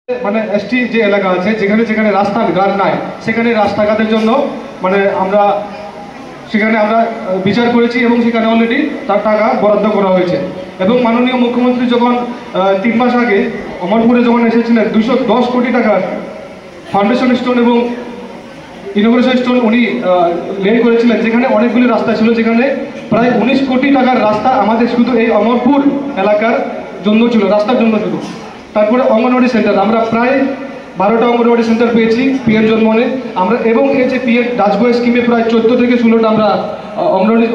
মানে এসটি যে এলাকা আছে যেখানে যেখানে রাস্তাঘাট নাই সেখানে রাস্তাঘাটের জন্য মানে আমরা সেখানে আমরা বিচার করেছি এবং সেখানে অলরেডি তার টাকা বরাদ্দ করা হয়েছে। এবং মাননীয় মুখ্যমন্ত্রী যখন 3 মাস আগে অমরপুরে যখন এসেছিলেন 210 কোটি টাকার ফাউন্ডেশন স্টোন এবং ইনোগ্রেশন স্টোন উনি লে করেছিলেন, যেখানে অনেকগুলি রাস্তা ছিল, যেখানে প্রায় 19 কোটি টাকার রাস্তা আমাদের শুধু এই অমরপুর এলাকার জন্য ছিল, রাস্তার জন্য শুধু। তারপরে অঙ্গনওয়াড়ি সেন্টার আমরা প্রায় 12টা অঙ্গনওয়াড়ি সেন্টার পেয়েছি পিএম জন্মনে আমরা, এবং এই যে পিএম ডাচবয় স্কিমে প্রায় 14 থেকে 16টা আমরা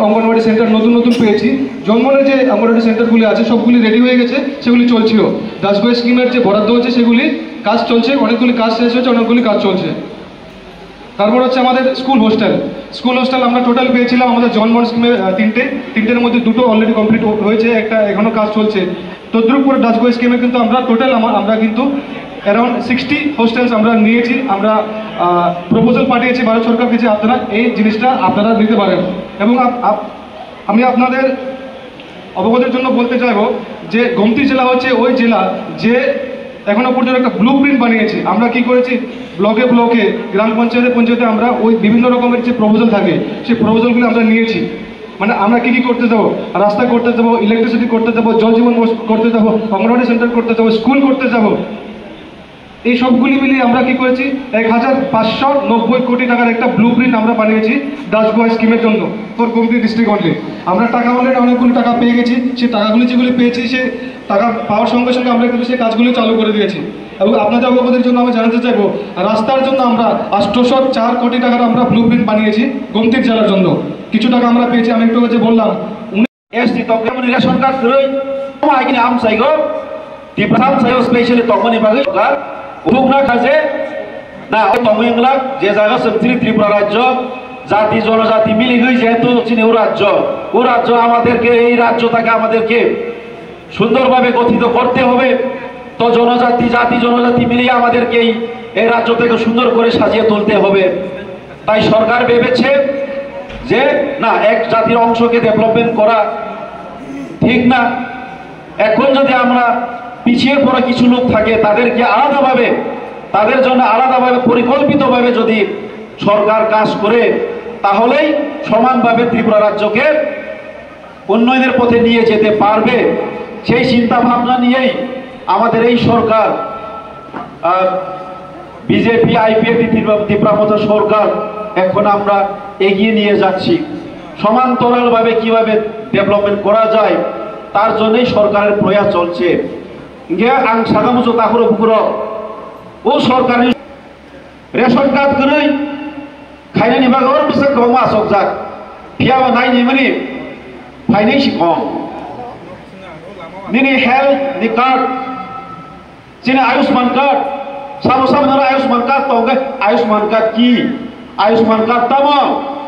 অঙ্গনওয়াড়ি সেন্টার নতুন নতুন পেয়েছি। জন্মনের যে অঙ্গনওয়াড়ি সেন্টারগুলি আছে সবগুলি রেডি হয়ে গেছে, সেগুলি চলছিল। ডাচবয় স্কিমের যে বরাদ্দ হচ্ছে সেগুলি কাজ চলছে, অনেকগুলি কাজ শেষ হয়েছে, অনেকগুলি কাজ চলছে। তারপর হচ্ছে আমাদের স্কুল হোস্টেল আমরা টোটাল পেয়েছিলাম আমাদের জন্মন স্কিমে তিনটের মধ্যে 2টো অলরেডি কমপ্লিট হয়েছে, একটা এখনও কাজ চলছে। তদ্রুপ করে ডাচবয় স্কিমে কিন্তু আমরা টোটাল আমরা কিন্তু অ্যারাউন্ড 60 হোস্টেলস আমরা নিয়েছি। আমরা প্রপোজাল পাঠিয়েছি ভারত সরকারকে যে আপনারা এই জিনিসটা আপনারা দিতে পারেন। এবং আমি আপনাদের অবগতির জন্য বলতে চাইব যে গোমতী জেলা হচ্ছে ওই জেলা যে এখনো পর্যন্ত একটা ব্লু প্রিন্ট বানিয়েছি। আমরা কি করেছি, ব্লকে ব্লকে গ্রাম পঞ্চায়েতে আমরা ওই বিভিন্ন রকমের যে প্রপোজাল থাকে সেই প্রপোজালগুলো আমরা নিয়েছি। মানে আমরা কি কি করতে যাবো, রাস্তা করতে যাবো, ইলেকট্রিসিটি করতে যাবো, জল জীবন করতে যাবো, অঙ্গনওয়াড়ি সেন্টার করতে যাবো, স্কুল করতে যাবো, এই সবগুলি মিলিয়ে আমরা কি করেছি 1590 কোটি টাকার একটা ব্লু প্রিন্ট আমরা বানিয়েছি ডাচবয় স্কিমের জন্য ফর গোমতী ডিস্ট্রিক্ট অনলি। আমরা টাকা অলরেডি অনেকগুলি টাকা পেয়ে গেছি। সেই টাকাগুলি যেগুলি পেয়েছি সে টাকা পাওয়ার সঙ্গে সঙ্গে আমরা কিন্তু সেই কাজগুলি চালু করে দিয়েছি। এবং আপনাদের অবগতির জন্য আমি জানাতে চাইবো, রাস্তার জন্য আমরা 804 কোটি টাকার আমরা ব্লু প্রিন্ট বানিয়েছি গোমতী জেলার জন্য। কিছু টাকা আমরা পেয়েছি, আমি একটু যে বললাম এসটি তখন রেশন কার্ড ধরে আইকিনি আম চাইগো টিপ্রাম চাইও স্পেশালি তখনই বাগে সরকার উঠুকনা কাজে না ওই তমইংলা যে জায়গা সবথেকে ত্রিপুরা রাজ্য জাতি জনজাতি মিলি গই যেহেতু চিনি ও রাজ্য আমাদেরকে এই রাজ্যটাকে আমাদেরকে সুন্দরভাবে গঠিত করতে হবে। তো জাতি জনজাতি মিলিয়ে আমাদেরকে এই রাজ্যটাকে সুন্দর করে সাজিয়ে তুলতে হবে। তাই সরকার ভেবেছে যে না এক জাতির অংশকে ডেভেলপমেন্ট করা ঠিক না। এখন যদি আমরা পিছিয়ে পড়া কিছু লোক থাকে তাদেরকে আলাদাভাবে, তাদের জন্য আলাদাভাবে পরিকল্পিতভাবে যদি সরকার কাজ করে তাহলেই সমানভাবে ত্রিপুরা রাজ্যকে উন্নয়নের পথে নিয়ে যেতে পারবে। সেই চিন্তা ভাবনা নিয়েই আমাদের এই সরকার বিজেপি আইপিএফ ত্রিপুরা মতো সরকার এখন আমরা এগিয়ে নিয়ে যাচ্ছি। সমান্তরালভাবে কিভাবে ডেভেলপমেন্ট করা যায় তার জন্যই সরকারের প্রয়াস চলছে। আং সাগামুজো তাকুরো বুকুরো ও সরকারি রেশন কার্ড করে খাইনানি বাগর বসে কম আসক যাক ফিয়াবা নাইনি মানে ফাইনান্সি কম নিনি হেলথ नि कार्ड चिने आयुष्मान कार्ड सामो सामो आयुष्मान कार्ड तो आयुष्मान कार्ड की आयुष्मान कार्ड तमो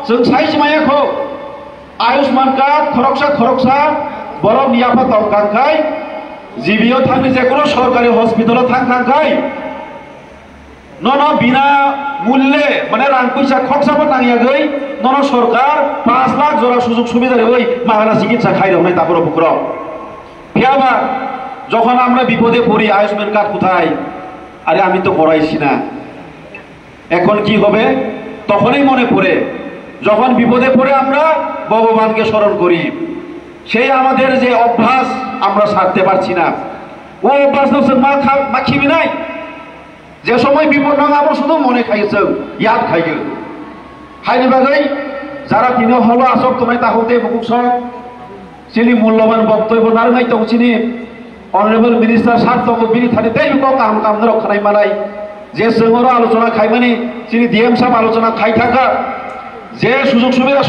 जों साइज मायाखौ आयुष्मान कार्ड खरकसा बरफ नियाफा तंखांखाय जिबियाव थांनो जेखुनु सरकारि हस्पिटालाव थांखांखाय न बिना मूल्ये माने रां पैसा खरसाबो नांगियाखै न सरकार 5 लाख जरा सुजुग सुबिदा ओइ माहाना चिकित्सा खाइरनाय तापुर बुकुराव ফিয়াবা যখন আমরা বিপদে পড়ি আয়ুষ্মান কার্ড কোথায়, আরে আমি তো করাইছি না, এখন কি হবে তখনই মনে পড়ে যখন বিপদে পড়ে আমরা ভগবানকে স্মরণ করি। সেই আমাদের যে অভ্যাস আমরা ছাড়তে পারছি না, ও অভ্যাস মাখিবি নাই। যে সময় বিপদ না আমরা শুধু মনে খাইছ ইয়াদ খাইগেল খাইনি বাগৈ যারা তিনি হলো আসক তোমায় তাহতে বুকুক সব চিনি মূল্যবান বক্তব্য নারঙাই তো চিনি অনারেবল মিনিস্টার সার্থক বিনি থানি তাই কাম কাম রক্ষানাই মানাই যে সঙ্গর আলোচনা খাই মানে চিনি ডিএম সাহেব আলোচনা খাই থাকা যে সুযোগ সুবিধা